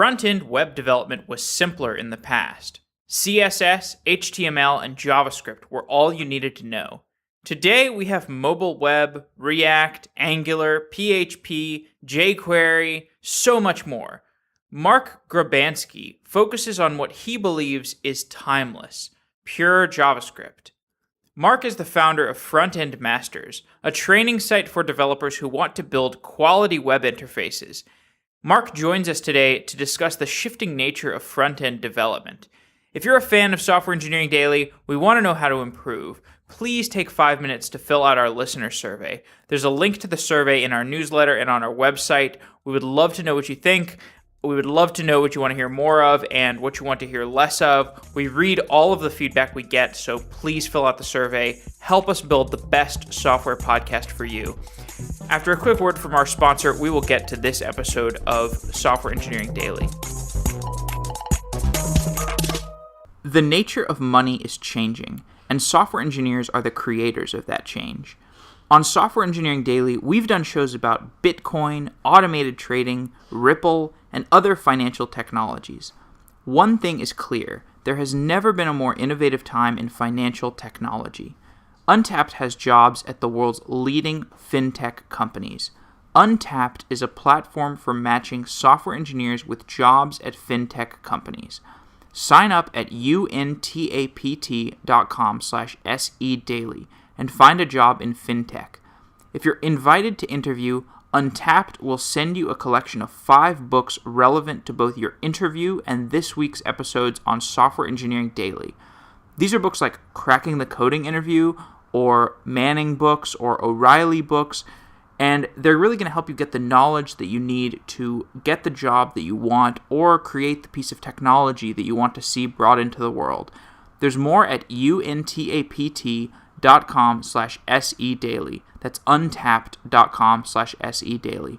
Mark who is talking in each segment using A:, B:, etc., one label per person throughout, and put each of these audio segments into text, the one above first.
A: front-end web development was simpler in the past. CSS, HTML, and JavaScript were all you needed to know. Today, we have mobile web, React, Angular, PHP, JQuery, so much more. Marc Grabanski focuses on what he believes is timeless, pure JavaScript. Marc is the founder of Frontend Masters, a training site for developers who want to build quality web interfaces. Marc joins us today to discuss the shifting nature of front-end development. If you're a fan of Software Engineering Daily, we want to know how to improve. Please take 5 minutes to fill out our listener survey. There's a link to the survey in our newsletter and on our website. We would love to know what you think. We would love to know what you want to hear more of and what you want to hear less of. We read all of the feedback we get, so please fill out the survey. Help us build the best software podcast for you. After a quick word from our sponsor, we will get to this episode of Software Engineering Daily. The nature of money is changing, and software engineers are the creators of that change. On Software Engineering Daily, we've done shows about Bitcoin, automated trading, Ripple, and other financial technologies. One thing is clear, there has never been a more innovative time in financial technology. Untappd has jobs at the world's leading fintech companies. Untappd is a platform for matching software engineers with jobs at fintech companies. Sign up at untappd.com/sedaily and find a job in fintech. If you're invited to interview, Untappd will send you a collection of 5 books relevant to both your interview and this week's episodes on Software Engineering Daily. These are books like Cracking the Coding Interview, or Manning books, or O'Reilly books, and they're really going to help you get the knowledge that you need to get the job that you want or create the piece of technology that you want to see brought into the world. There's more at untappd.com/sedaily. That's untappd.com/sedaily.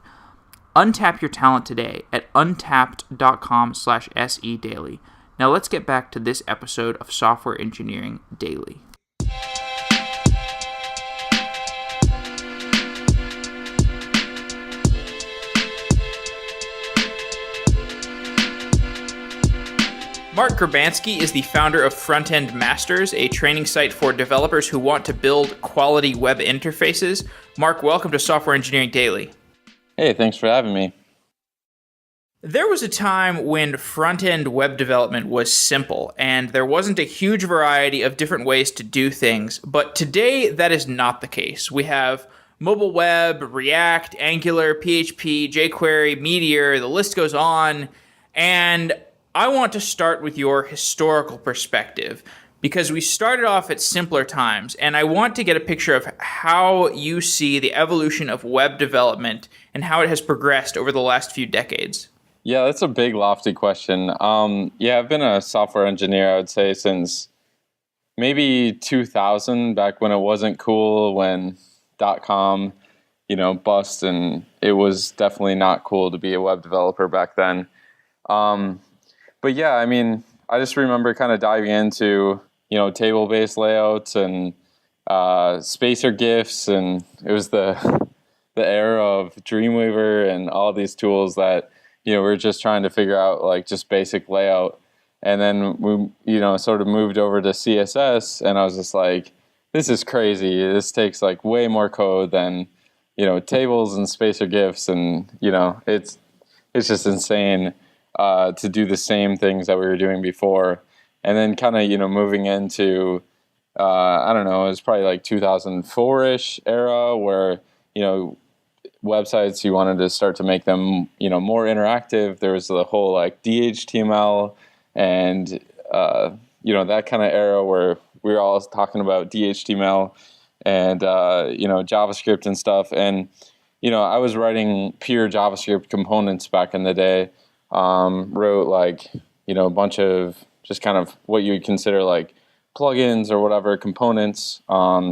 A: Untap your talent today at untappd.com/sedaily. Now let's get back to this episode of Software Engineering Daily. Marc Grabanski is the founder of Frontend Masters, a training site for developers who want to build quality web interfaces. Marc, welcome to Software Engineering Daily.
B: Hey, thanks for having me.
A: There was a time when front-end web development was simple, and there wasn't a huge variety of different ways to do things, but today that is not the case. We have mobile web, React, Angular, PHP, jQuery, Meteor, the list goes on, and I want to start with your historical perspective because we started off at simpler times, and I want to get a picture of how you see the evolution of web development and how it has progressed over the last few decades.
B: Yeah, that's a big, lofty question. I've been a software engineer, I would say, since maybe 2000, back when it wasn't cool, when .com, bust, and it was definitely not cool to be a web developer back then. But yeah, I just remember kind of diving into, table-based layouts and spacer GIFs, and it was the era of Dreamweaver and all these tools that, we're just trying to figure out like just basic layout. And then we, sort of moved over to CSS, and I was just like, this is crazy. This takes like way more code than, tables and spacer GIFs, and, it's just insane. To do the same things that we were doing before. And then kind of, moving into, it was probably like 2004-ish era where, websites, you wanted to start to make them, more interactive. There was the whole like DHTML and, that kind of era where we were all talking about DHTML and, JavaScript and stuff. And, I was writing pure JavaScript components back in the day. Wrote like, a bunch of just kind of what you would consider like plugins or whatever components,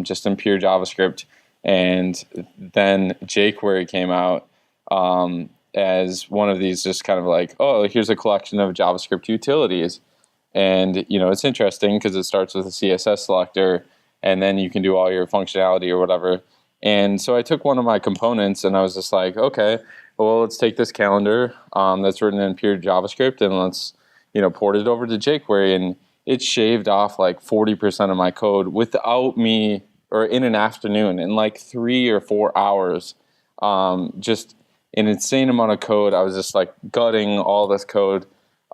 B: just in pure JavaScript. And then jQuery came out as one of these just kind of like, oh, here's a collection of JavaScript utilities. And, it's interesting because it starts with a CSS selector and then you can do all your functionality or whatever. And so I took one of my components and I was just like, okay, well, let's take this calendar that's written in pure JavaScript and let's, port it over to jQuery. And it shaved off like 40% of my code without me, or in an afternoon, in like 3 or 4 hours. Just an insane amount of code. I was just like gutting all this code,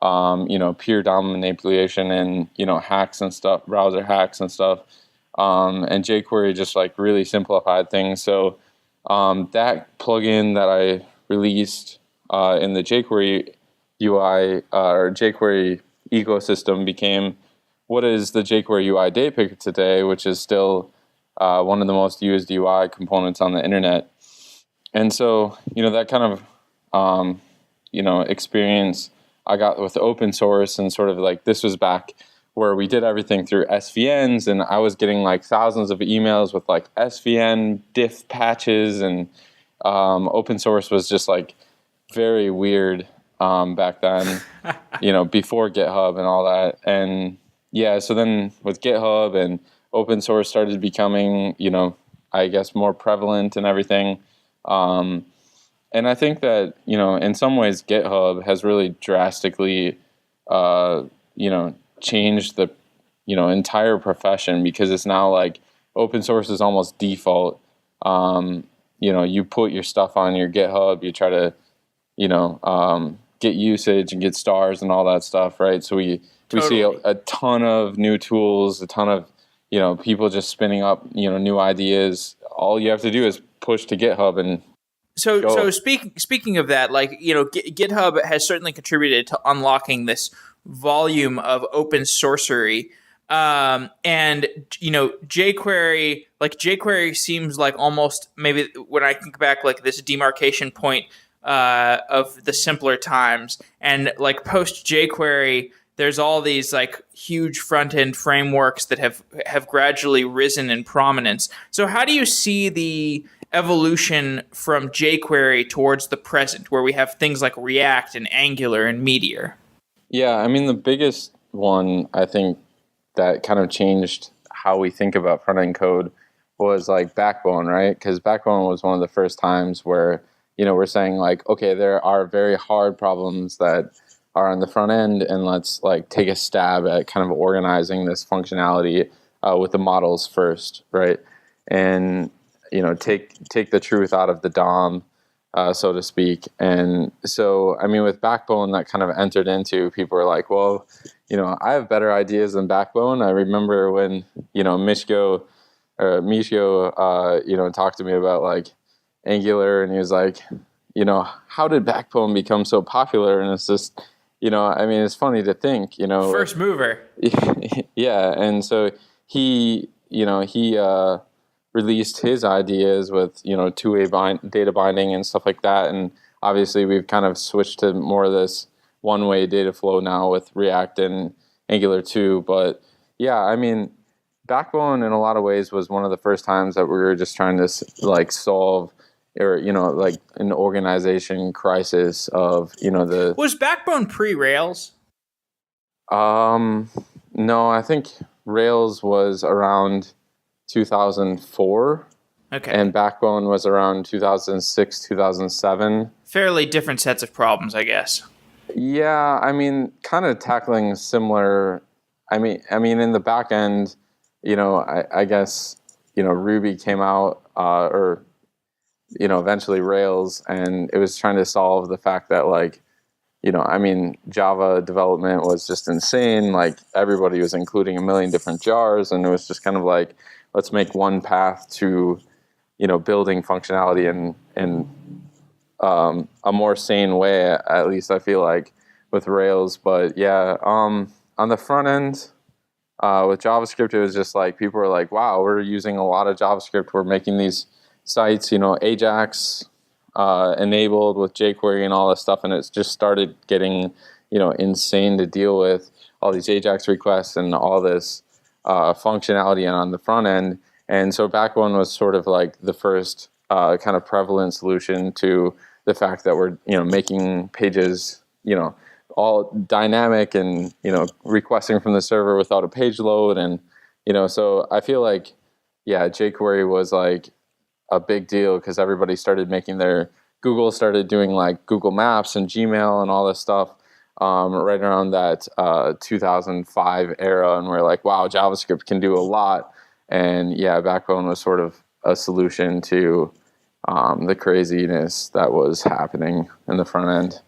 B: pure DOM manipulation and, hacks and stuff, browser hacks and stuff. And jQuery just like really simplified things. So that plugin that I released in the jQuery UI or jQuery ecosystem became what is the jQuery UI data picker today, which is still one of the most used UI components on the internet. And so, that kind of, experience I got with open source, and sort of like this was back where we did everything through SVNs, and I was getting like thousands of emails with like SVN diff patches, and open source was just like very weird back then, before GitHub and all that. And yeah, so then with GitHub and open source started becoming, I guess more prevalent and everything. And I think that, in some ways GitHub has really drastically, changed the, entire profession, because it's now like open source is almost default. You put your stuff on your GitHub, you try to, get usage and get stars and all that stuff, right? So we see a ton of new tools, a ton of, people just spinning up, new ideas. All you have to do is push to GitHub and
A: So speaking of that, like, GitHub has certainly contributed to unlocking this volume of open sorcery. And, jQuery seems like almost, maybe when I think back, like this demarcation point of the simpler times, and like post jQuery, there's all these like huge front-end frameworks that have gradually risen in prominence. So how do you see the evolution from jQuery towards the present, where we have things like React and Angular and Meteor?
B: Yeah, I mean, the biggest one, I think, that kind of changed how we think about front-end code was like Backbone, right? Because Backbone was one of the first times where, we're saying like, okay, there are very hard problems that are on the front end, and let's like take a stab at kind of organizing this functionality with the models first, right? And take the truth out of the DOM, so to speak. And so, I mean, with Backbone, that kind of entered into, people were like, well, I have better ideas than Backbone. I remember when, Mishko, talked to me about like Angular, and he was like, how did Backbone become so popular? And it's just, I mean, it's funny to think,
A: First mover.
B: Yeah. And so he released his ideas with, two-way data binding and stuff like that. And obviously we've kind of switched to more of this one-way data flow now with React and Angular 2. But yeah, I mean, Backbone in a lot of ways was one of the first times that we were just trying to like solve, or, like an organization crisis of,
A: Was Backbone pre-Rails?
B: No, I think Rails was around 2004.
A: Okay.
B: And Backbone was around 2006, 2007.
A: Fairly different sets of problems, I guess.
B: Yeah, I mean, kind of tackling similar. I mean, in the back end, I guess, Ruby came out, or, eventually Rails, and it was trying to solve the fact that, like, Java development was just insane. Like, everybody was including a million different jars, and it was just kind of like, let's make one path to, building functionality in a more sane way, at least I feel like, with Rails. But yeah, on the front end, with JavaScript, it was just like, people were like, wow, we're using a lot of JavaScript. We're making these sites, Ajax enabled with jQuery and all this stuff. And it's just started getting, insane to deal with all these Ajax requests and all this functionality on the front end. And so Backbone was sort of like the first kind of prevalent solution to the fact that we're, making pages, all dynamic and, requesting from the server without a page load. And, so I feel like, yeah, jQuery was like a big deal because everybody started making their Google started doing like Google Maps and Gmail and all this stuff right around that 2005 era, and we're like, wow, JavaScript can do a lot. And yeah, Backbone was sort of a solution to the craziness that was happening in the front end.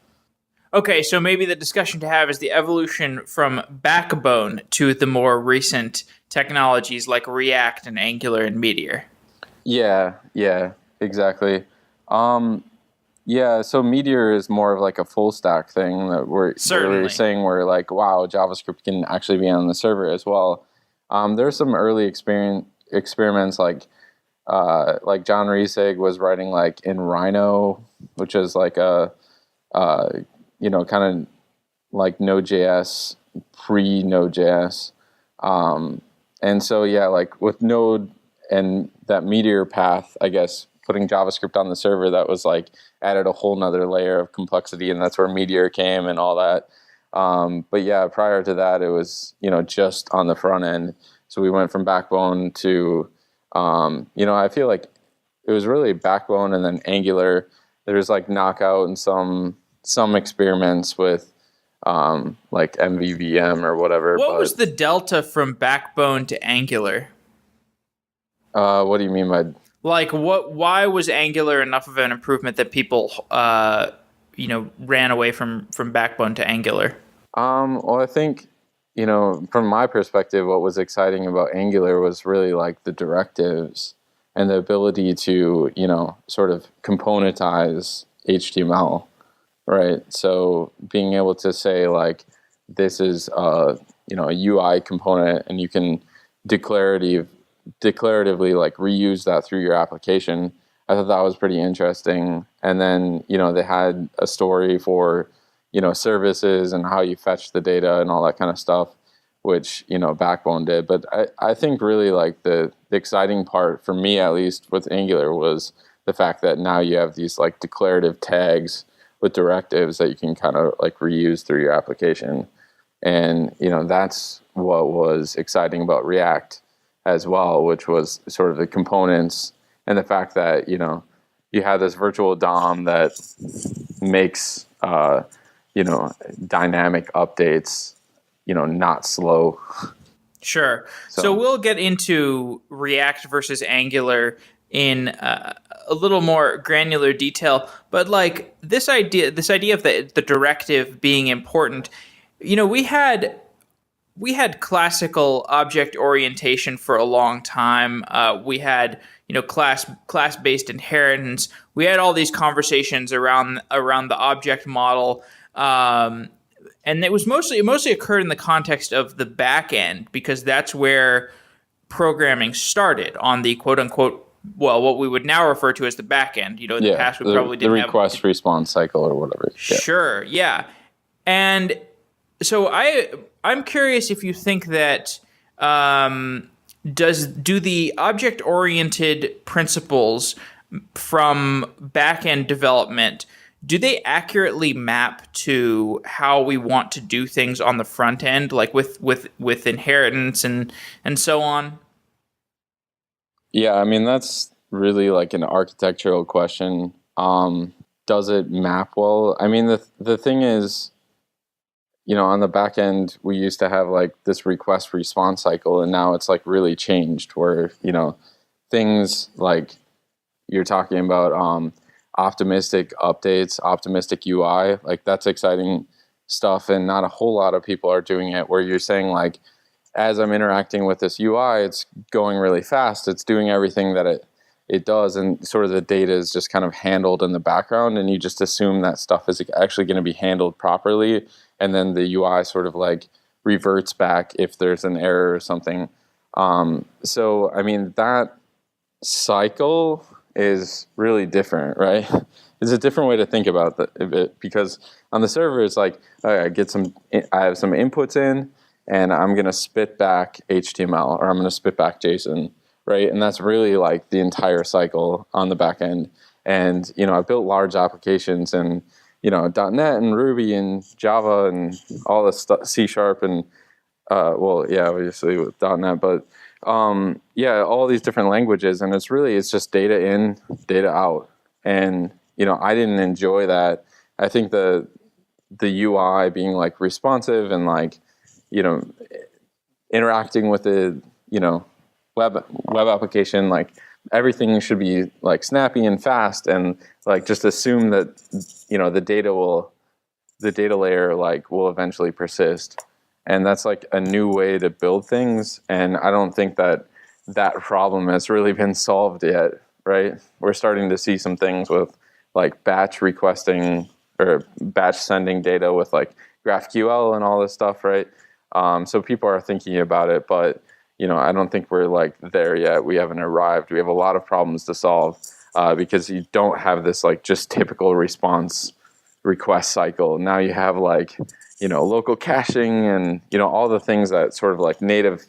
A: Okay, so maybe the discussion to have is the evolution from Backbone to the more recent technologies like React and Angular and Meteor.
B: Yeah, exactly. Yeah, so Meteor is more of like a full stack thing that we're saying we're like, wow, JavaScript can actually be on the server as well. There's some early experiments like John Riesig was writing like in Rhino, which is like a kind of like Node.js, pre-Node.js. And so, yeah, like with Node and that Meteor path, I guess, putting JavaScript on the server, that was like added a whole nother layer of complexity, and that's where Meteor came and all that. But yeah, prior to that, it was, just on the front end. So we went from Backbone to, I feel like it was really Backbone and then Angular. There's like Knockout and some experiments with like MVVM or whatever.
A: What was the delta from Backbone to Angular?
B: What do you mean by...
A: Like, why was Angular enough of an improvement that people, ran away from Backbone to Angular?
B: Well, I think, from my perspective, what was exciting about Angular was really like the directives and the ability to, sort of componentize HTML, right? So being able to say like, this is, a UI component, and you can declaratively like reuse that through your application. I thought that was pretty interesting. And then, they had a story for, services and how you fetch the data and all that kind of stuff, which, Backbone did. But I think really like the exciting part for me, at least with Angular, was the fact that now you have these like declarative tags with directives that you can kind of like reuse through your application. And, that's what was exciting about React as well, which was sort of the components and the fact that, you have this virtual DOM that makes, dynamic updates, not slow.
A: Sure. So we'll get into React versus Angular in a little more granular detail, but like this idea of the directive being important, we had classical object orientation for a long time. We had class-based inheritance. We had all these conversations around the object model, and it mostly occurred in the context of the back end, because that's where programming started on the quote unquote, well, what we would now refer to as the back end. In the past we probably didn't have
B: the request response cycle or whatever.
A: Sure, yeah. And so I'm curious if you think that do the object-oriented principles from back-end development, do they accurately map to how we want to do things on the front end, like with inheritance and so on?
B: Yeah, I mean, that's really like an architectural question. Does it map well? I mean, the thing is, on the back end, we used to have like this request response cycle, and now it's like really changed where, things like you're talking about optimistic updates, optimistic UI, like that's exciting stuff. And not a whole lot of people are doing it, where you're saying like, as I'm interacting with this UI, it's going really fast. It's doing everything that it does, and sort of the data is just kind of handled in the background, and you just assume that stuff is actually going to be handled properly. And then the UI sort of like reverts back if there's an error or something. So, I mean, that cycle is really different, right? It's a different way to think about it, because on the server, it's like, I have some inputs in, and I'm going to spit back HTML, or I'm going to spit back JSON, right? And that's really like the entire cycle on the back end. And, I built large applications and, .NET and Ruby and Java and all this stuff, C# and, obviously with .NET, but all these different languages. And it's just data in, data out. And, I didn't enjoy that. I think the UI being like responsive and like, interacting with the, web application, like everything should be like snappy and fast, and like just assume that, the data layer like will eventually persist. And that's like a new way to build things. And I don't think that problem has really been solved yet, right? We're starting to see some things with like batch requesting or batch sending data with like GraphQL and all this stuff, right? So people are thinking about it, but I don't think we're like there yet. We haven't arrived. We have a lot of problems to solve because you don't have this like just typical response request cycle. Now you have like, local caching and, all the things that sort of like native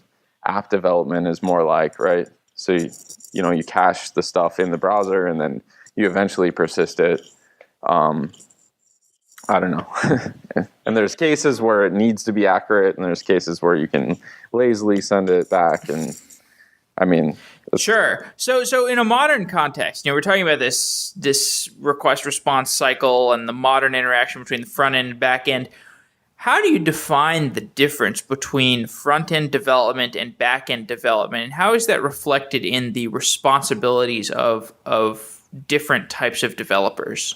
B: app development is more like, right? So, you cache the stuff in the browser and then you eventually persist it. I don't know. And there's cases where it needs to be accurate, and there's cases where you can lazily send it back. And I mean,
A: sure. So in a modern context, we're talking about this request response cycle and the modern interaction between the front end and back end. How do you define the difference between front end development and back end development, and how is that reflected in the responsibilities of different types of developers?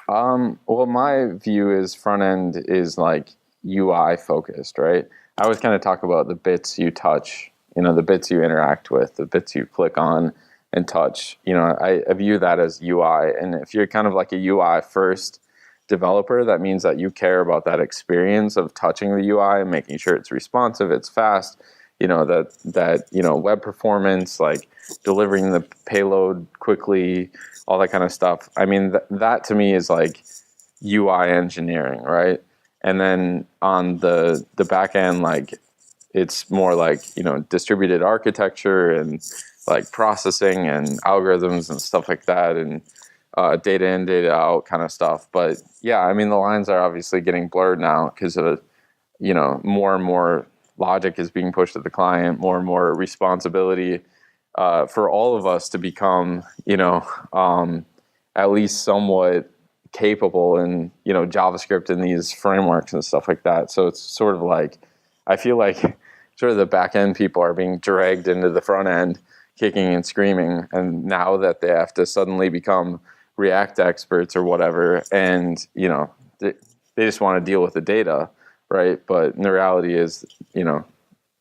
B: Well, my view is front end is like UI focused, right? I always kind of talk about the bits you touch, the bits you interact with, the bits you click on and touch. I view that as UI. And if you're kind of like a UI first developer, that means that you care about that experience of touching the UI and making sure it's responsive, it's fast, that web performance, like delivering the payload quickly, all that kind of stuff. I mean, that to me is like UI engineering, right? And then on the back end, like it's more like, distributed architecture and like processing and algorithms and stuff like that, and data in, data out kind of stuff. But yeah, I mean, the lines are obviously getting blurred now because of, more and more logic is being pushed at the client, more and more responsibility for all of us to become, at least somewhat capable in, JavaScript and these frameworks and stuff like that. So it's sort of like, I feel like sort of the back end people are being dragged into the front end, kicking and screaming. And now that they have to suddenly become React experts or whatever, and, they just want to deal with the data, right? But the reality is,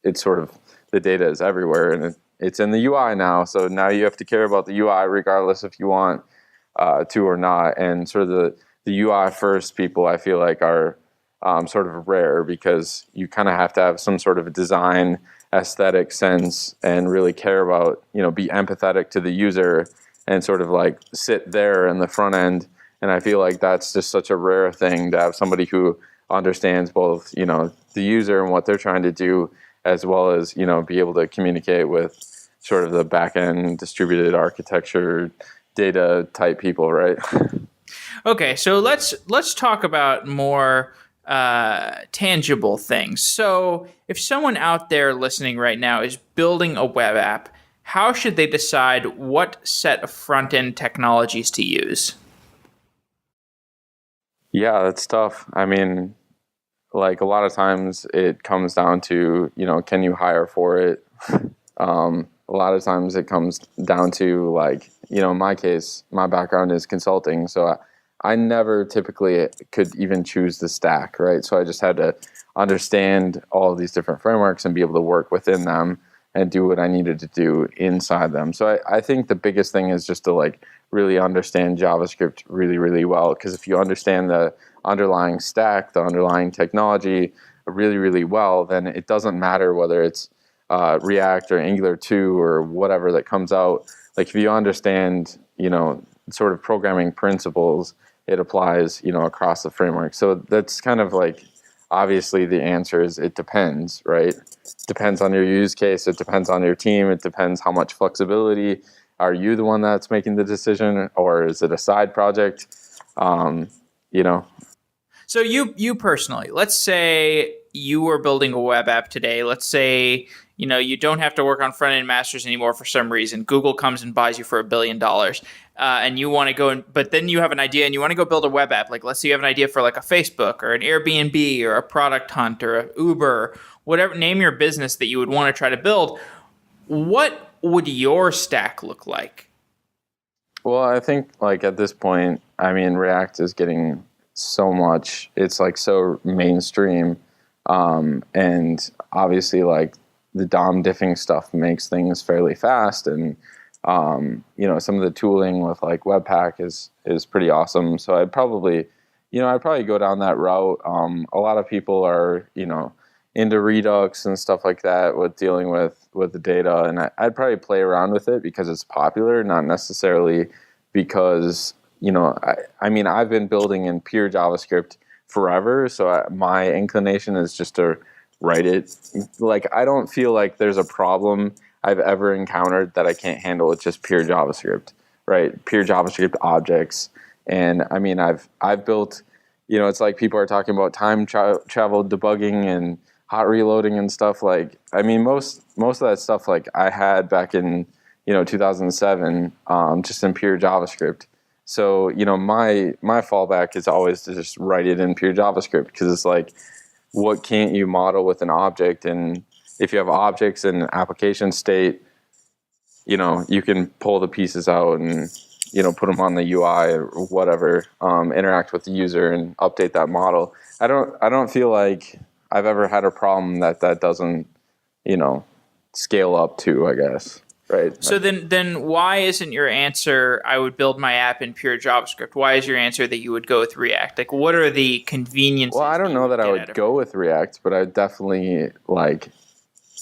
B: it's sort of, the data is everywhere and it's in the UI now. So now you have to care about the UI regardless if you want to or not. And sort of the UI first people, I feel like, are sort of rare because you kind of have to have some sort of a design aesthetic sense and really care about, be empathetic to the user and sort of like sit there in the front end. And I feel like that's just such a rare thing to have somebody who understands both, the user and what they're trying to do, as well as, be able to communicate with sort of the back end distributed architecture data type people, right?
A: Okay, so let's talk about more tangible things. So if someone out there listening right now is building a web app, how should they decide what set of front-end technologies to use? Yeah,
B: that's tough. I mean, like a lot of times it comes down to, can you hire for it? A lot of times it comes down to like, in my case, my background is consulting. So I never typically could even choose the stack, right? So I just had to understand all of these different frameworks and be able to work within them and do what I needed to do inside them. So I think the biggest thing is just to like really understand JavaScript really, really well. Because if you understand the underlying stack, the underlying technology really, really well, then it doesn't matter whether it's React or Angular 2 or whatever that comes out. Like if you understand, sort of programming principles, it applies, across the framework. So that's kind of like, obviously the answer is it depends, right? Depends on your use case. It depends on your team. It depends how much flexibility. Are you the one that's making the decision, or is it a side project?
A: So you personally, let's say you were building a web app today. Let's say you don't have to work on Frontend Masters anymore for some reason. Google comes and buys you for $1 billion. And you want to go, but then you have an idea and you want to go build a web app. Like, let's say you have an idea for like a Facebook or an Airbnb or a Product Hunt or a Uber, whatever, name your business that you would want to try to build. What would your stack look like?
B: Well, I think like at this point, I mean, React is getting so much, it's like so mainstream. And obviously like the DOM diffing stuff makes things fairly fast. And, some of the tooling with like Webpack is pretty awesome. So I'd probably go down that route. A lot of people are, into Redux and stuff like that with dealing with the data. And I'd probably play around with it because it's popular, not necessarily because, I've been building in pure JavaScript forever. So my inclination is just to write it. Like, I don't feel like there's a problem I've ever encountered that I can't handle with just pure JavaScript, right? Pure JavaScript objects. And I mean, I've built, it's like people are talking about time travel debugging and hot reloading and stuff. Like, I mean, most of that stuff like I had back in 2007, just in pure JavaScript. So my fallback is always to just write it in pure JavaScript, because it's like, what can't you model with an object? And if you have objects in application state, you can pull the pieces out and put them on the UI or whatever, interact with the user and update that model. I don't feel like I've ever had a problem that doesn't, scale up to, I guess. Right.
A: So then why isn't your answer, I would build my app in pure JavaScript? Why is your answer that you would go with React? Like, what are the conveniences?
B: Well, I don't know that I would go with React, but I'd definitely like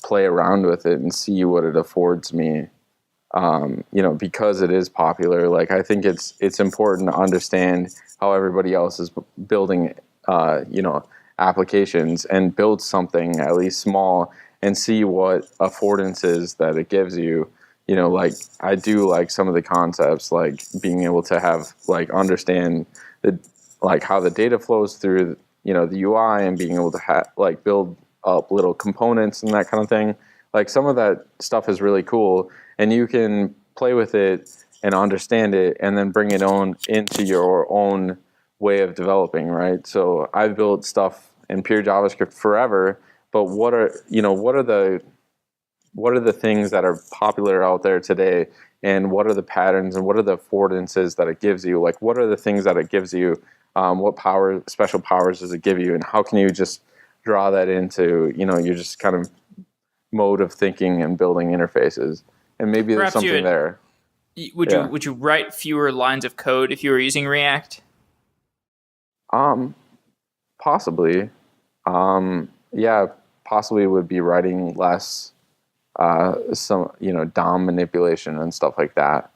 B: play around with it and see what it affords me. Because it is popular. Like, I think it's important to understand how everybody else is building, applications, and build something at least small and see what affordances that it gives you. Like, I do like some of the concepts, like being able to have like understand how the data flows through, the UI, and being able to like build up little components and that kind of thing. Like, some of that stuff is really cool, and you can play with it and understand it and then bring it on into your own way of developing, right? So I've built stuff in pure JavaScript forever, but what are the things that are popular out there today, and what are the patterns, and what are the affordances that it gives you? Like, what are the things that it gives you? What special powers does it give you? And how can you just draw that into, your just kind of mode of thinking and building interfaces? And maybe there's something there.
A: Would you write fewer lines of code if you were using React?
B: Possibly. Possibly would be writing less, some, DOM manipulation and stuff like that.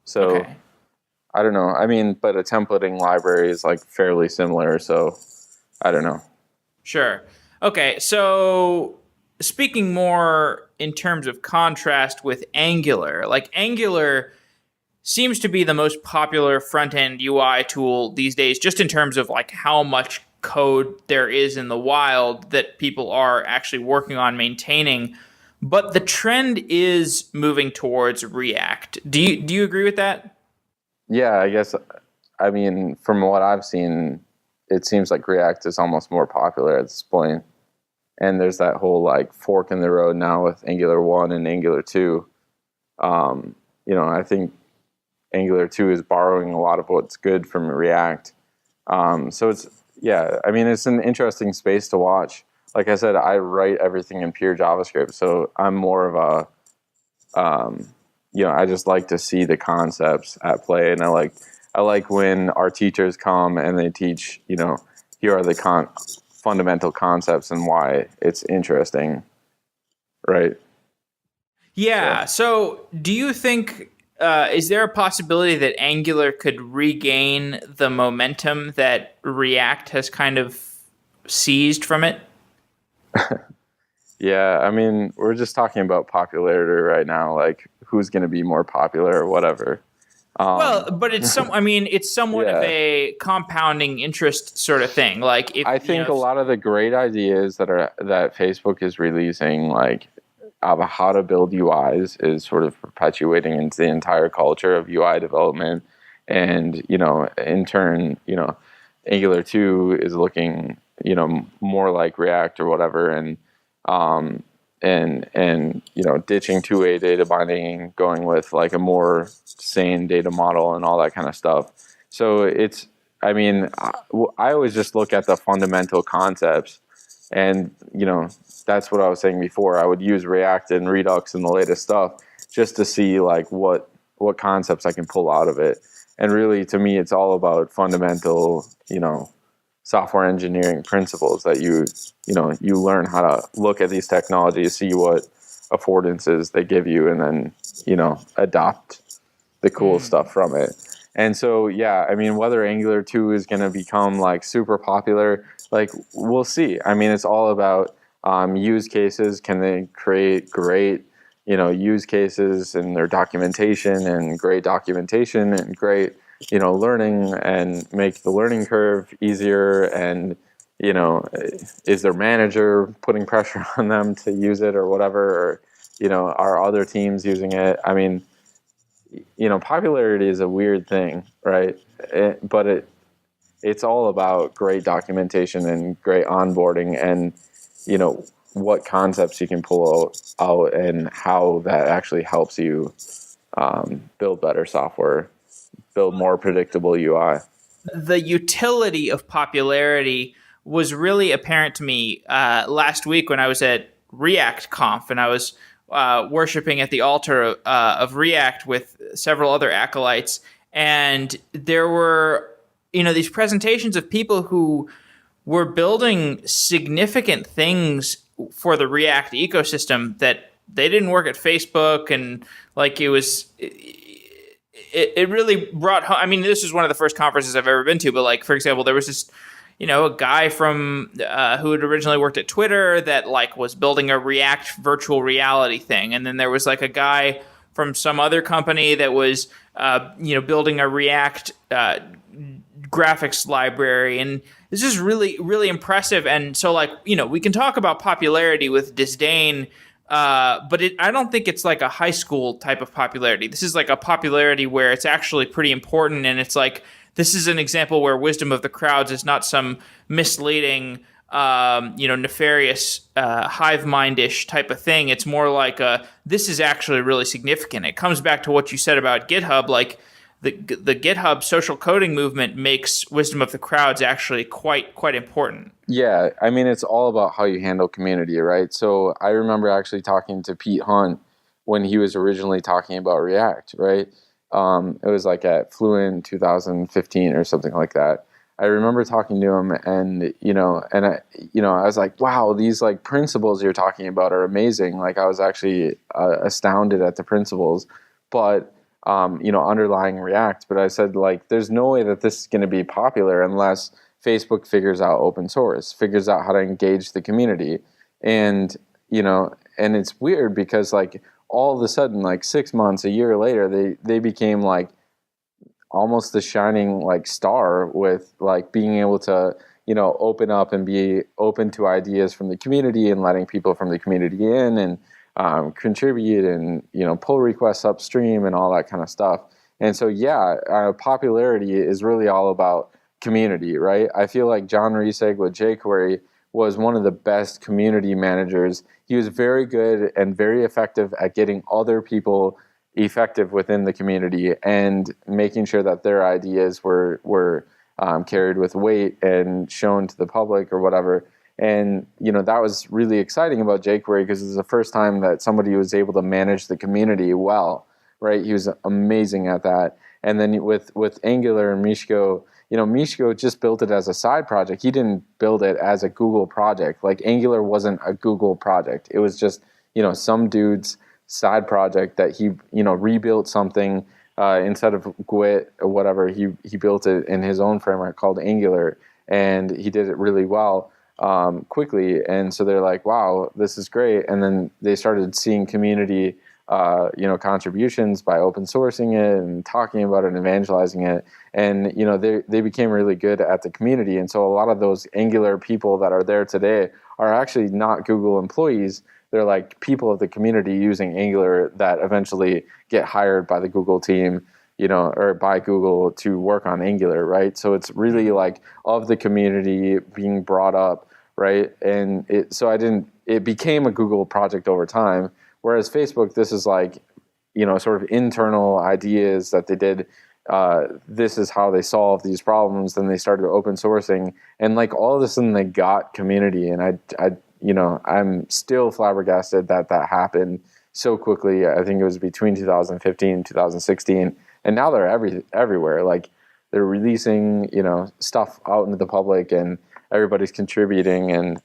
B: So okay. I don't know. I mean, but a templating library is like fairly similar. So I don't know.
A: Sure. Okay. So speaking more in terms of contrast with Angular, like Angular seems to be the most popular front-end UI tool these days, just in terms of like how much code there is in the wild that people are actually working on maintaining. But the trend is moving towards React. Do you agree with that?
B: Yeah, I guess. I mean, from what I've seen, it seems like React is almost more popular at this point. And there's that whole like fork in the road now with Angular 1 and Angular 2. I think Angular 2 is borrowing a lot of what's good from React. So it's an interesting space to watch. Like I said, I write everything in pure JavaScript, so I'm more of I just like to see the concepts at play, and I like when our teachers come and they teach, here are the fundamental concepts and why it's interesting, right?
A: Yeah. So do you think, is there a possibility that Angular could regain the momentum that React has kind of seized from it?
B: Yeah, I mean, we're just talking about popularity right now, like who's going to be more popular or whatever. Um,
A: Well, but it's somewhat of
B: yeah.
A: a compounding interest sort of thing. Like if
B: I
A: you know,
B: think a lot of the great ideas that Facebook is releasing, like of how to build UIs, is sort of perpetuating into the entire culture of UI development, and in turn, Angular 2 is looking, more like React or whatever, um, and ditching two-way data binding, going with like a more sane data model and all that kind of stuff. So I mean, I always just look at the fundamental concepts, and that's what I was saying before. I would use React and Redux and the latest stuff just to see like what concepts I can pull out of it. And really, to me, it's all about fundamental, software engineering principles that you learn how to look at these technologies, see what affordances they give you, and then adopt the cool stuff from it. And so, yeah, I mean, whether Angular 2 is going to become like super popular, like we'll see. I mean, it's all about use cases. Can they create great, use cases and their documentation, and great documentation and great, learning, and make the learning curve easier? And, is their manager putting pressure on them to use it or whatever? Or, are other teams using it? I mean, popularity is a weird thing, right? But it's all about great documentation and great onboarding, and what concepts you can pull out and how that actually helps you build better software, build more predictable UI.
A: the utility of popularity was really apparent to me last week when I was at React Conf, and I was worshiping at the altar of React with several other acolytes, and there were these presentations of people who were building significant things for the React ecosystem that they didn't work at Facebook, and like it really brought home. I mean, this is one of the first conferences I've ever been to, but like, for example, there was this, a guy from who had originally worked at Twitter that like was building a React virtual reality thing. And then there was like a guy from some other company that was, building a React graphics library. And it's just really, really impressive. And so like, we can talk about popularity with disdain, but I don't think it's like a high school type of popularity. This is like a popularity where it's actually pretty important, and it's like this is an example where wisdom of the crowds is not some misleading, nefarious, hive mind-ish type of thing. It's more like this is actually really significant. It comes back to what you said about GitHub, like the GitHub social coding movement makes wisdom of the crowds actually quite important.
B: Yeah, I mean, it's all about how you handle community, right? So I remember actually talking to Pete Hunt when he was originally talking about React, right? It was like at Fluent 2015 or something like that. I remember talking to him, and I was like, wow, these like principles you're talking about are amazing. Like I was actually astounded at the principles, but underlying React. But I said, like, there's no way that this is going to be popular unless Facebook figures out open source, figures out how to engage the community. And, and it's weird because like all of a sudden, like 6 months, a year later, they became like almost the shining like star with like being able to, open up and be open to ideas from the community and letting people from the community in and contribute and, pull requests upstream and all that kind of stuff. And so, yeah, popularity is really all about community, right? I feel like John Resig with jQuery was one of the best community managers. He was very good and very effective at getting other people effective within the community and making sure that their ideas were carried with weight and shown to the public or whatever. And that was really exciting about jQuery because it was the first time that somebody was able to manage the community well, right? He was amazing at that. And then with Angular and Mishko, Mishko just built it as a side project. He didn't build it as a Google project. Like Angular wasn't a Google project. It was just, some dude's side project that he, rebuilt something instead of Gwit or whatever. He built it in his own framework called Angular, and he did it really well quickly. And so they're like, wow, this is great. And then they started seeing community contributions by open sourcing it and talking about it and evangelizing it. And, they became really good at the community. And so a lot of those Angular people that are there today are actually not Google employees. They're like people of the community using Angular that eventually get hired by the Google team, or by Google to work on Angular, right? So it's really like of the community being brought up, right? And it became a Google project over time. Whereas Facebook, this is like, sort of internal ideas that they did. This is how they solve these problems. Then they started open sourcing, and like all of a sudden they got community. And I'm still flabbergasted that happened so quickly. I think it was between 2015 and 2016, and now they're everywhere. Like they're releasing, stuff out into the public, and everybody's contributing. And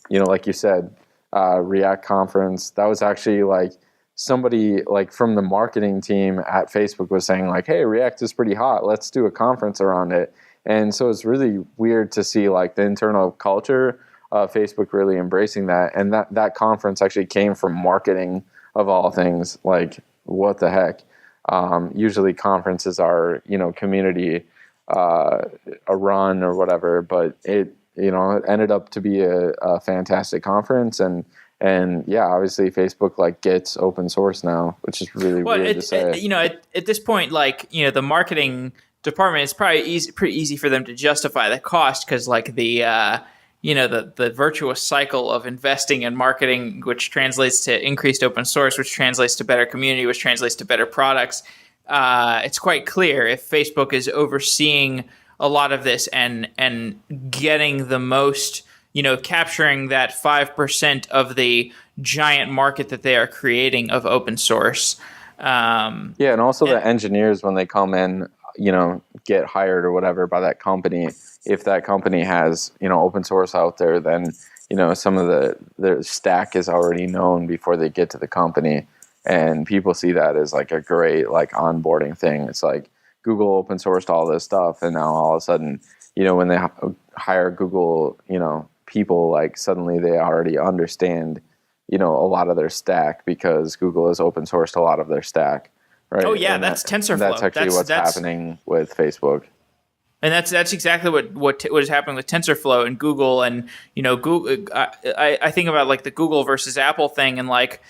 B: like you said, React conference, that was actually like somebody like from the marketing team at Facebook was saying like, hey, React is pretty hot, let's do a conference around it. And so it's really weird to see like the internal culture of Facebook really embracing that. And that conference actually came from marketing of all things. Like, what the heck? Usually conferences are, community a run or whatever, but it ended up to be a fantastic conference. And yeah, obviously Facebook like gets open source now, which is really weird to say.
A: At this point, like, the marketing department, it's probably pretty easy for them to justify the cost, because like the virtuous cycle of investing in marketing, which translates to increased open source, which translates to better community, which translates to better products. It's quite clear if Facebook is overseeing a lot of this and getting the most, capturing that 5% of the giant market that they are creating of open source.
B: And also the engineers, when they come in, get hired or whatever by that company, if that company has, open source out there, then, some of their stack is already known before they get to the company. And people see that as like a great like onboarding thing. It's like Google open sourced all this stuff, and now all of a sudden, when they hire Google, people, like suddenly they already understand, a lot of their stack, because Google has open sourced a lot of their stack. Right?
A: Oh yeah, that's TensorFlow.
B: That's actually what's happening with Facebook.
A: And that's exactly what is happening with TensorFlow and Google. And Google. I think about like the Google versus Apple thing, and like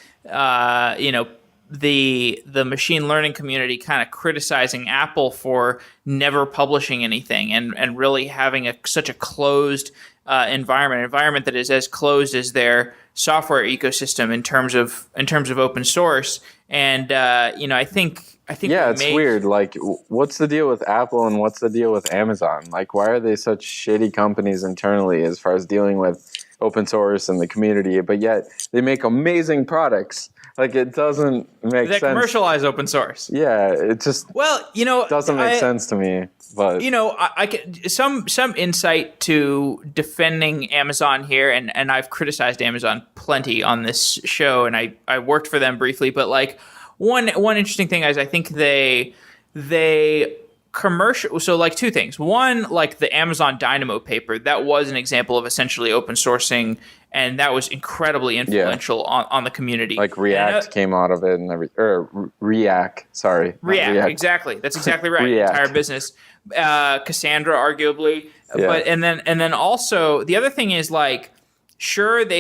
A: the machine learning community kind of criticizing Apple for never publishing anything and really having such a closed environment that is as closed as their software ecosystem in terms of open source. And I think
B: it's weird. Like, what's the deal with Apple and what's the deal with Amazon? Like, why are they such shitty companies internally as far as dealing with open source and the community, but yet they make amazing products? Like, it doesn't make sense.
A: They commercialize open source.
B: Yeah, it just doesn't make sense to me. But
A: I get some insight to defending Amazon here, and I've criticized Amazon plenty on this show, and I worked for them briefly. But like one interesting thing is I think they commercial. So like two things. One, like the Amazon Dynamo paper, that was an example of essentially open sourcing, and that was incredibly influential on the community.
B: Like React came out of it, and React,
A: exactly. That's exactly right.
B: React.
A: Entire business. Cassandra, arguably, but and then also the other thing is like, sure, they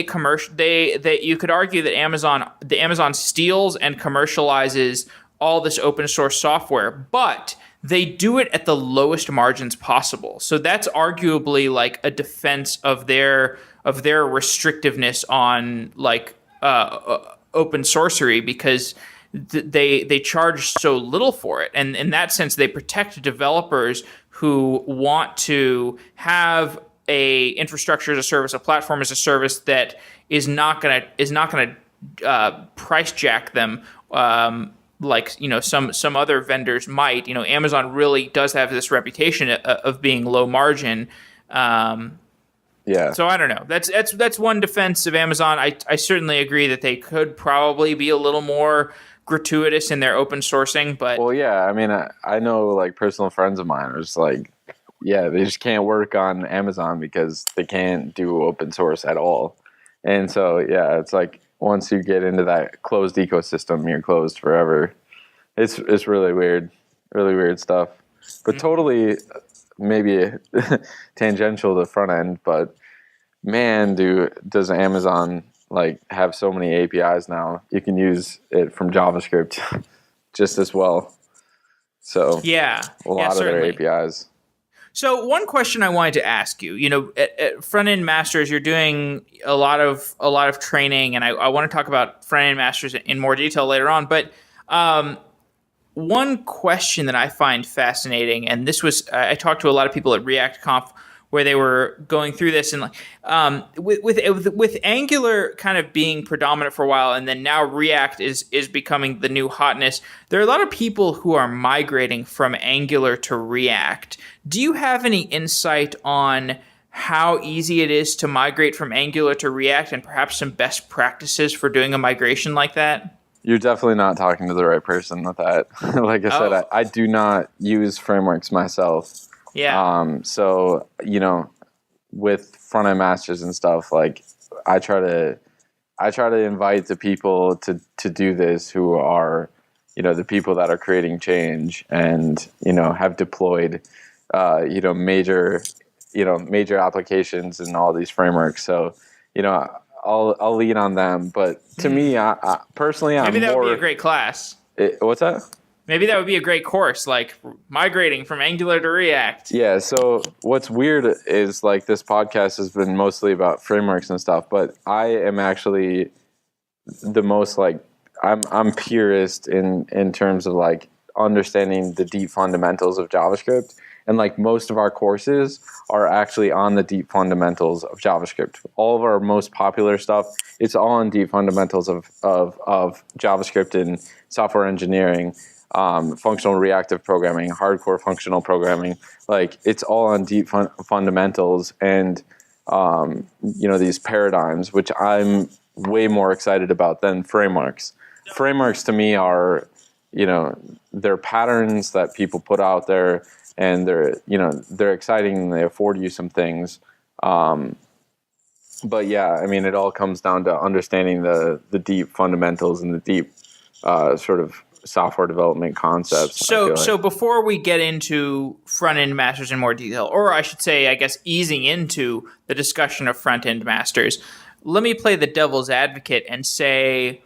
A: you could argue that Amazon steals and commercializes all this open source software, but they do it at the lowest margins possible. So that's arguably like a defense of their restrictiveness on like open sourcery, because they charge so little for it, and in that sense they protect developers who want to have a infrastructure as a service, a platform as a service that is not gonna price jack them like some other vendors might. Amazon really does have this reputation of being low margin. So I don't know. That's one defense of Amazon. I certainly agree that they could probably be a little more gratuitous in their open sourcing, but
B: I mean, I know like personal friends of mine are just like, they just can't work on Amazon because they can't do open source at all. And so it's like once you get into that closed ecosystem, you're closed forever. It's really weird stuff. But totally maybe tangential to front end, but man, does Amazon like have so many APIs now. You can use it from JavaScript just as well. So a lot of their APIs.
A: So one question I wanted to ask you, at Frontend Masters, you're doing a lot of training, and I want to talk about Frontend Masters in more detail later on. But one question that I find fascinating, and this was I talked to a lot of people at ReactConf where they were going through this, and with Angular kind of being predominant for a while, and then now React is becoming the new hotness. There are a lot of people who are migrating from Angular to React. Do you have any insight on how easy it is to migrate from Angular to React, and perhaps some best practices for doing a migration like that?
B: You're definitely not talking to the right person with that. Like I said, I do not use frameworks myself.
A: Yeah.
B: So, with Frontend Masters and stuff, like I try to invite the people to do this who are, the people that are creating change and, have deployed, major applications in all these frameworks. So, I'll lean on them. But to me, I personally,
A: maybe that would be a great class.
B: What's that?
A: Maybe that would be a great course, like migrating from Angular to React.
B: Yeah, so what's weird is like this podcast has been mostly about frameworks and stuff, but I am actually the most like I'm purist in terms of like understanding the deep fundamentals of JavaScript. And like most of our courses are actually on the deep fundamentals of JavaScript. All of our most popular stuff, it's all on deep fundamentals of JavaScript and software engineering. Functional reactive programming, hardcore functional programming, like it's all on deep fundamentals and these paradigms, which I'm way more excited about than frameworks. Frameworks to me are they're patterns that people put out there, and they're exciting and they afford you some things. But yeah, I mean, it all comes down to understanding the deep fundamentals and the deep sort of software development concepts.
A: So before we get into Frontend Masters in more detail, or I should say, I guess, easing into the discussion of Frontend Masters, let me play the devil's advocate and say,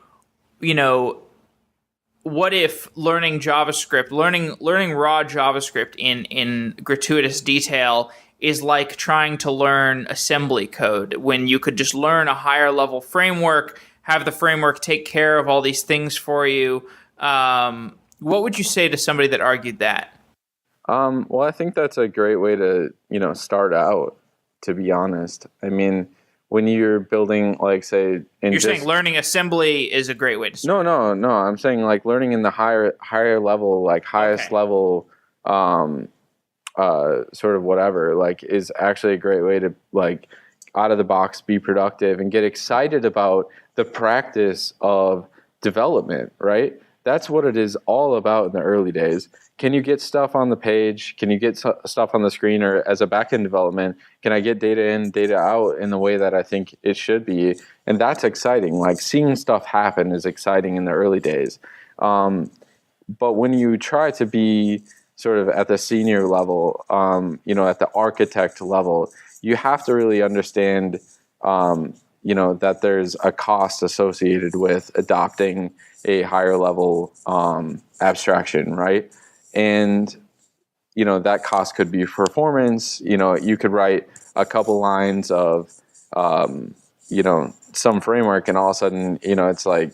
A: what if learning JavaScript, learning raw JavaScript in gratuitous detail is like trying to learn assembly code, when you could just learn a higher level framework, have the framework take care of all these things for you. What would you say to somebody that argued that?
B: Well, I think that's a great way to, start out, to be honest. I mean, when you're building, like, say...
A: You're saying learning assembly is a great way to start?
B: No. I'm saying, like, learning in the higher level, like, highest level, sort of whatever, like, is actually a great way to, like, out of the box, be productive and get excited about the practice of development, right? That's what it is all about in the early days. Can you get stuff on the page? Can you get stuff on the screen? Or as a backend development, can I get data in, data out in the way that I think it should be? And that's exciting. Like seeing stuff happen is exciting in the early days. But when you try to be sort of at the senior level, at the architect level, you have to really understand, that there's a cost associated with adopting a higher level abstraction, right? And, that cost could be performance. You could write a couple lines of, some framework, and all of a sudden, it's like,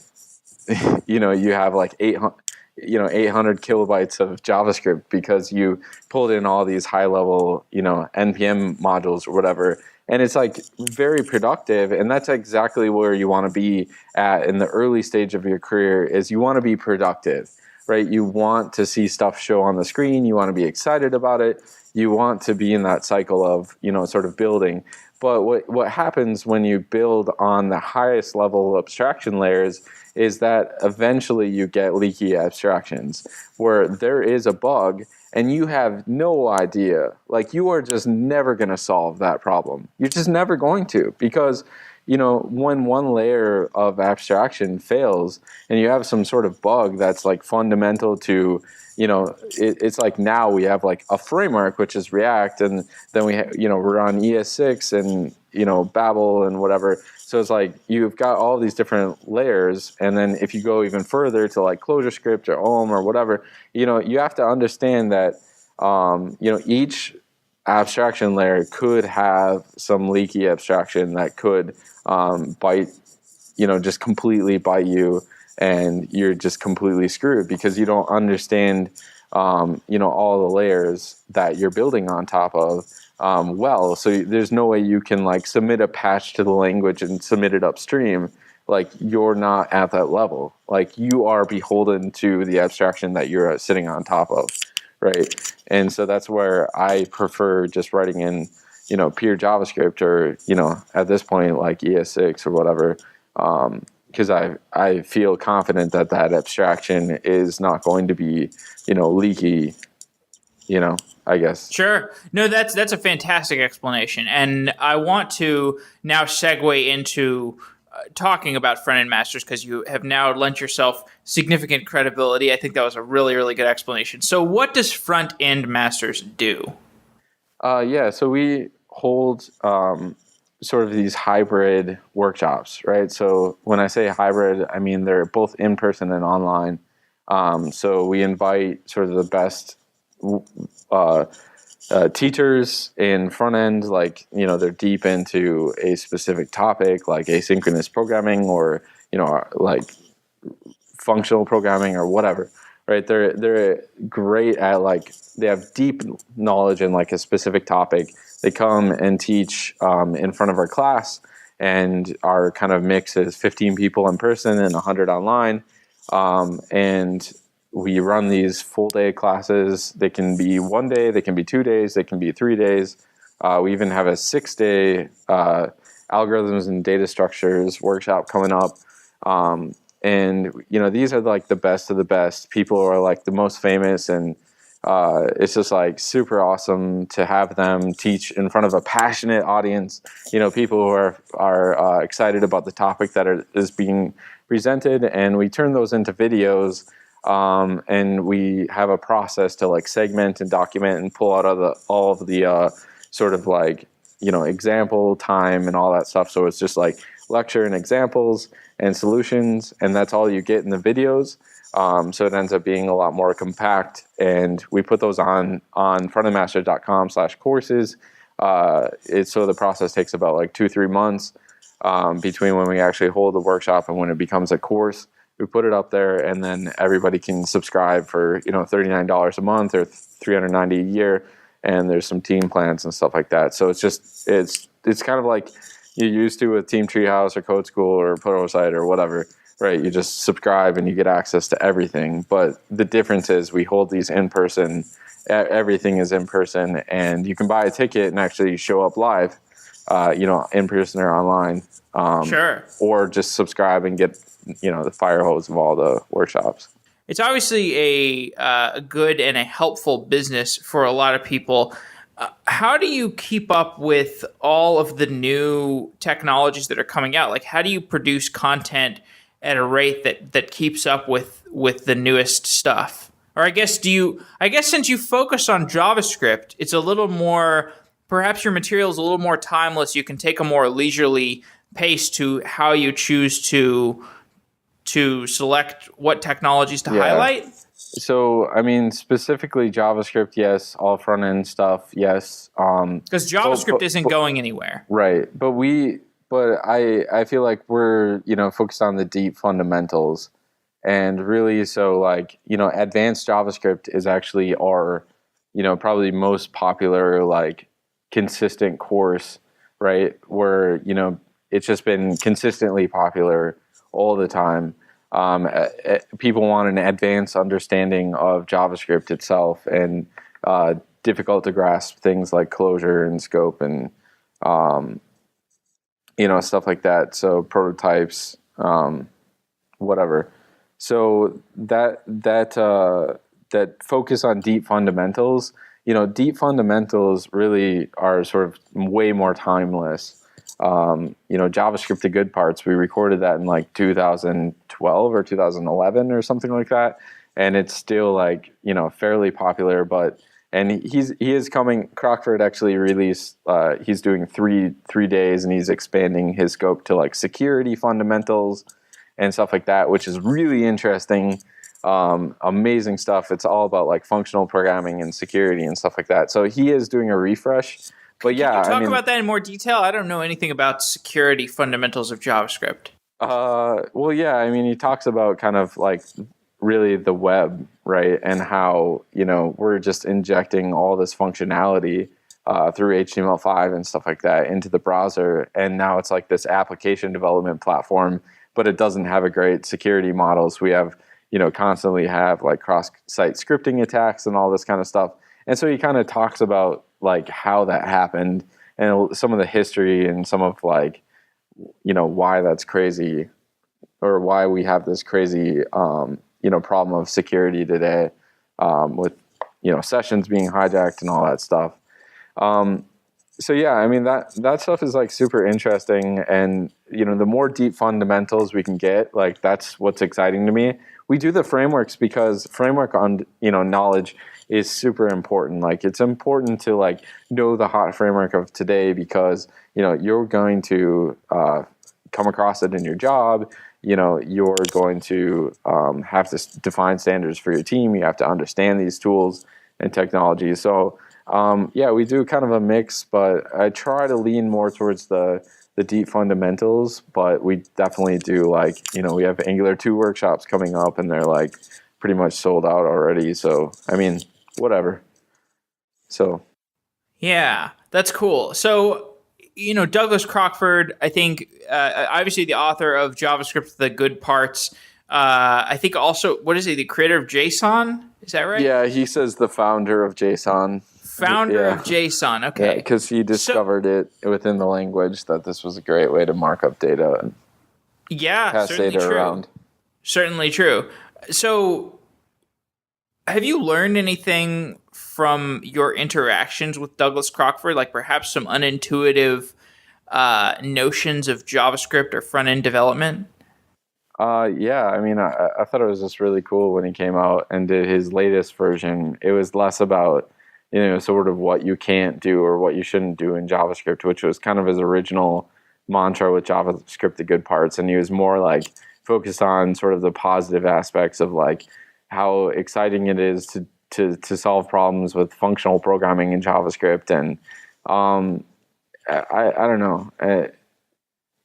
B: you have like 800 kilobytes of JavaScript because you pulled in all these high level, NPM modules or whatever. And it's like very productive. And that's exactly where you want to be at in the early stage of your career, is you want to be productive, right? You want to see stuff show on the screen. You want to be excited about it. You want to be in that cycle of, sort of building. But what happens when you build on the highest level abstraction layers is that eventually you get leaky abstractions where there is a bug and you have no idea. Like, you are just never going to solve that problem. You're just never going to, because when one layer of abstraction fails and you have some sort of bug that's like fundamental to, it's like now we have like a framework, which is React, and then we're on ES6 and, Babel and whatever. So it's like you've got all these different layers. And then if you go even further to like ClojureScript or Om or whatever, you have to understand that, each abstraction layer could have some leaky abstraction that could bite, just completely bite you, and you're just completely screwed because you don't understand, all the layers that you're building on top of well. So there's no way you can like submit a patch to the language and submit it upstream. Like you're not at that level. Like you are beholden to the abstraction that you're sitting on top of, right? And so that's where I prefer just writing in, pure JavaScript or, at this point like ES6 or whatever, because I feel confident that abstraction is not going to be, leaky, I guess.
A: Sure. No, that's a fantastic explanation. And I want to now segue into talking about Frontend Masters because you have now lent yourself significant credibility. I think that was a really, really good explanation. So what does Frontend Masters do?
B: So we hold sort of these hybrid workshops, right? So when I say hybrid, I mean they're both in person and online. So we invite sort of the best teachers in front end, like, they're deep into a specific topic like asynchronous programming or, like functional programming or whatever, right? They're great at like, they have deep knowledge in like a specific topic. They come and teach in front of our class, and our kind of mix is 15 people in person and 100 online. And we run these full day classes. They can be 1 day, they can be 2 days, they can be 3 days. We even have a 6-day algorithms and data structures workshop coming up. And, these are like the best of the best. People are like the most famous, and it's just like super awesome to have them teach in front of a passionate audience, people who are excited about the topic that is being presented. And we turn those into videos. And we have a process to like segment and document and pull out all of the sort of like, example time and all that stuff. So it's just like lecture and examples and solutions, and that's all you get in the videos. So it ends up being a lot more compact, and we put those on frontendmasters.com/courses. So the process takes about like 2-3 months between when we actually hold the workshop and when it becomes a course. We put it up there, and then everybody can subscribe for $39 a month or $390 a year, and there's some team plans and stuff like that. So it's kind of like you used to with Team Treehouse or Code School or Pluralsight or whatever, right? You just subscribe and you get access to everything. But the difference is we hold these in person. Everything is in person, and you can buy a ticket and actually show up live, in person or online.
A: Sure.
B: Or just subscribe and get the fire hose of all the workshops.
A: It's obviously a good and a helpful business for a lot of people. How do you keep up with all of the new technologies that are coming out? Like, how do you produce content at a rate that keeps up with the newest stuff? Or I guess since you focus on JavaScript, it's a little more, perhaps your material is a little more timeless. You can take a more leisurely pace to how you choose to select what technologies to highlight?
B: So, I mean, specifically JavaScript, yes. All front-end stuff, yes.
A: Because JavaScript isn't going anywhere.
B: Right. But I feel like we're, focused on the deep fundamentals. And really, so like, advanced JavaScript is actually our, probably most popular, like, consistent course, right? Where, it's just been consistently popular all the time. People want an advanced understanding of JavaScript itself, and difficult to grasp things like closure and scope and stuff like that. So prototypes, whatever. So that focus on deep fundamentals. Deep fundamentals really are sort of way more timeless. JavaScript to good parts. We recorded that in like 2012 or 2011 or something like that. And it's still like, fairly popular, and he is coming. Crockford actually released. He's doing three days, and he's expanding his scope to like security fundamentals and stuff like that, which is really interesting. Amazing stuff. It's all about like functional programming and security and stuff like that. So he is doing a refresh. But yeah,
A: can you talk about that in more detail? I don't know anything about security fundamentals of JavaScript.
B: Well, yeah. I mean, he talks about kind of like really the web, right? And how, we're just injecting all this functionality through HTML5 and stuff like that into the browser. And now it's like this application development platform, but it doesn't have a great security models. We have, constantly have like cross-site scripting attacks and all this kind of stuff. And so he kind of talks about like how that happened and some of the history and some of like, why that's crazy, or why we have this crazy, problem of security today, with, sessions being hijacked and all that stuff. So yeah, I mean, that stuff is like super interesting. And, the more deep fundamentals we can get, like that's what's exciting to me. We do the frameworks because framework on, knowledge is super important. Like it's important to like know the hot framework of today because, you're going to come across it in your job. You're going to have to define standards for your team. You have to understand these tools and technologies. So we do kind of a mix, but I try to lean more towards the deep fundamentals, but we definitely do like, we have Angular 2 workshops coming up and they're like pretty much sold out already. So, I mean, whatever. So.
A: Yeah, that's cool. So, Douglas Crockford, I think, obviously the author of JavaScript, The Good Parts, I think also, what is he, the creator of JSON? Is that right?
B: Yeah, he says the founder of JSON.
A: Founder of JSON, okay.
B: Because he discovered it within the language that this was a great way to mark up data and pass data around.
A: Certainly true. So, have you learned anything from your interactions with Douglas Crockford, like perhaps some unintuitive notions of JavaScript or front-end development?
B: Yeah, I mean, I thought it was just really cool when he came out and did his latest version. It was less about, sort of what you can't do or what you shouldn't do in JavaScript, which was kind of his original mantra with JavaScript, the good parts. And he was more like focused on sort of the positive aspects of like how exciting it is to solve problems with functional programming in JavaScript. And I don't know.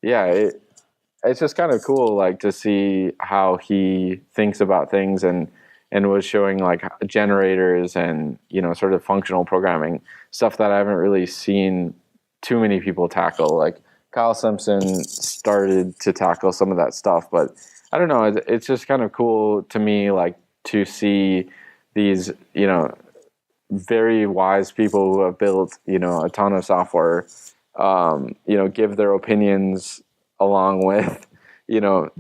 B: It's just kind of cool, like to see how he thinks about things and was showing like generators and, sort of functional programming stuff that I haven't really seen too many people tackle. Like Kyle Simpson started to tackle some of that stuff, but I don't know. It's just kind of cool to me, like to see these, very wise people who have built, a ton of software, give their opinions along with,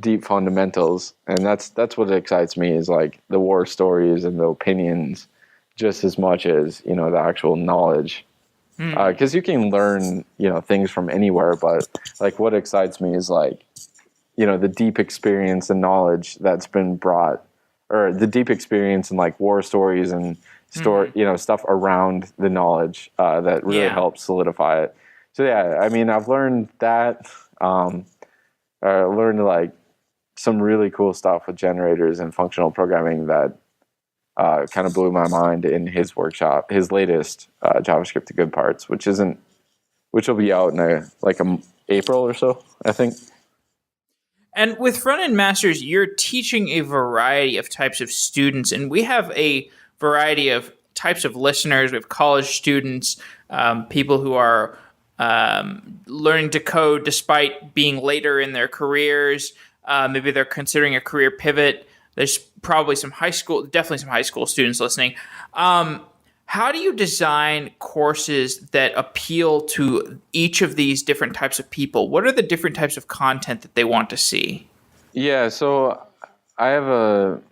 B: deep fundamentals. And that's what excites me is like the war stories and the opinions just as much as, the actual knowledge. Because you can learn, things from anywhere, but like what excites me is like, the deep experience and knowledge that's been brought, or the deep experience and like war stories and stuff around the knowledge that really helps solidify it. So yeah, I mean, I've learned that. I learned like some really cool stuff with generators and functional programming that kind of blew my mind in his workshop, his latest JavaScript to good parts, which will be out in April or so, I think.
A: And with Frontend Masters, you're teaching a variety of types of students, and we have a variety of types of listeners. We have college students, people who are learning to code despite being later in their careers. Maybe they're considering a career pivot. There's probably definitely some high school students listening. How do you design courses that appeal to each of these different types of people? What are the different types of content that they want to see?
B: Yeah, so I have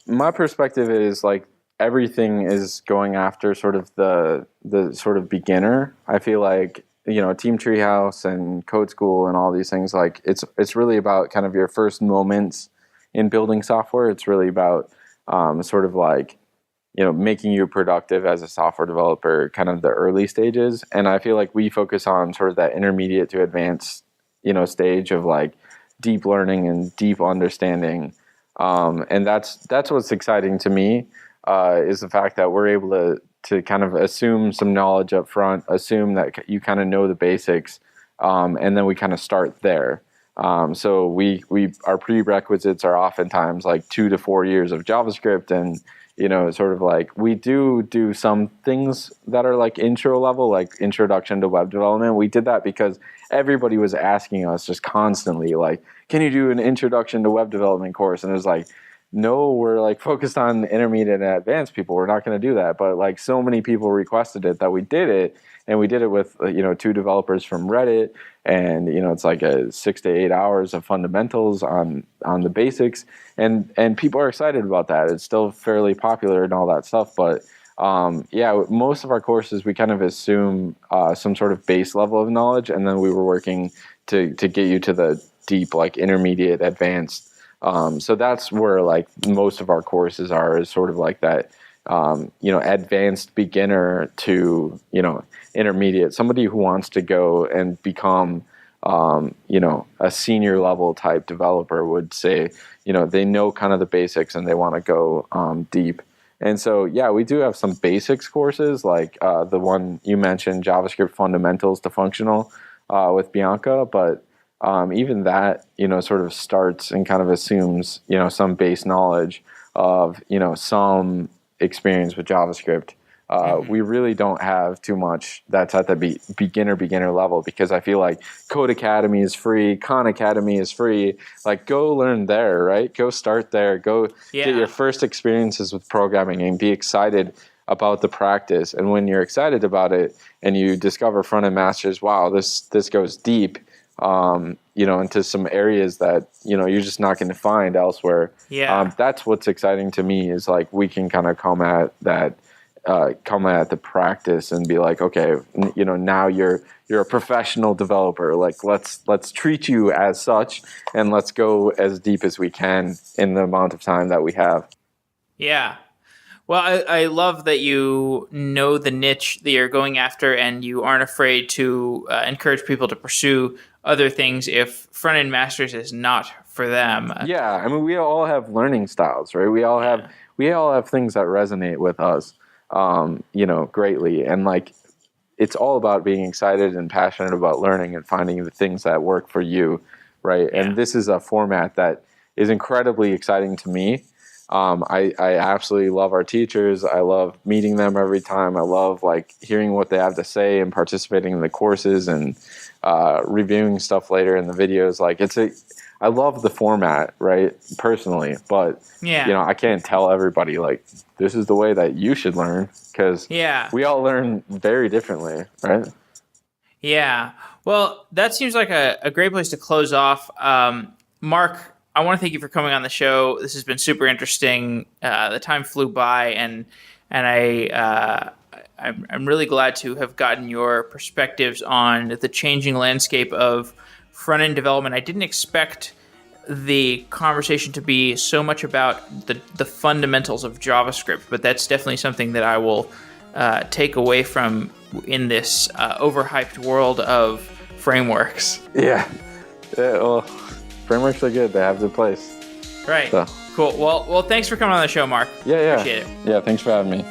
B: my perspective is like everything is going after sort of the sort of beginner. I feel like Team Treehouse and Code School and all these things, like it's really about kind of your first moments in building software. It's really about sort of like, making you productive as a software developer, kind of the early stages. And I feel like we focus on sort of that intermediate to advanced, stage of like deep learning and deep understanding. And that's what's exciting to me, is the fact that we're able to kind of assume some knowledge up front, assume that you kind of know the basics, and then we kind of start there. So our prerequisites are oftentimes like 2 to 4 years of JavaScript, and sort of like we do some things that are like intro level, like introduction to web development. We did that because everybody was asking us just constantly, like, can you do an introduction to web development course? And it was like, no, we're like focused on intermediate and advanced people. We're not going to do that. But like so many people requested it that we did it, and we did it with 2 developers from Reddit, and it's like 6 to 8 hours of fundamentals on the basics, and people are excited about that. It's still fairly popular and all that stuff, but most of our courses we kind of assume some sort of base level of knowledge, and then we were working to get you to the deep, like intermediate, advanced. So that's where like most of our courses are, is sort of like that, advanced beginner to, intermediate, somebody who wants to go and become, a senior level type developer would say, they know kind of the basics and they want to go deep. And so, we do have some basics courses, like the one you mentioned, JavaScript Fundamentals to Functional, with Bianca, but even that, sort of starts and kind of assumes, some base knowledge of, some experience with JavaScript. We really don't have too much that's at the beginner level, because I feel like Code Academy is free, Khan Academy is free. Like, go learn there, right? Go start there. Go get your first experiences with programming and be excited about the practice. And when you're excited about it and you discover Frontend Masters, wow, this goes deep, into some areas that, you're just not going to find elsewhere. That's what's exciting to me, is like we can kind of come at the practice and be like, okay, now you're a professional developer. Like, let's treat you as such, and let's go as deep as we can in the amount of time that we have.
A: Yeah. Well, I love that you know the niche that you're going after, and you aren't afraid to encourage people to pursue other things if Frontend Masters is not for them.
B: Yeah, I mean, we all have learning styles, right? We all have things that resonate with us, greatly. And like, it's all about being excited and passionate about learning and finding the things that work for you, right? Yeah. And this is a format that is incredibly exciting to me. I absolutely love our teachers. I love meeting them every time. I love like hearing what they have to say and participating in the courses and reviewing stuff later in the videos. Like, I love the format, right? Personally, but I can't tell everybody like this is the way that you should learn, because we all learn very differently, right?
A: Yeah. Well, that seems like a great place to close off. Marc, I want to thank you for coming on the show. This has been super interesting. The time flew by, and I'm really glad to have gotten your perspectives on the changing landscape of front-end development. I didn't expect the conversation to be so much about the fundamentals of JavaScript, but that's definitely something that I will take away from in this overhyped world of frameworks.
B: Yeah. Well, frameworks are good. They have their place.
A: Right. So. Cool. Well, thanks for coming on the show, Marc.
B: Yeah.
A: Appreciate it.
B: Yeah, thanks for having me.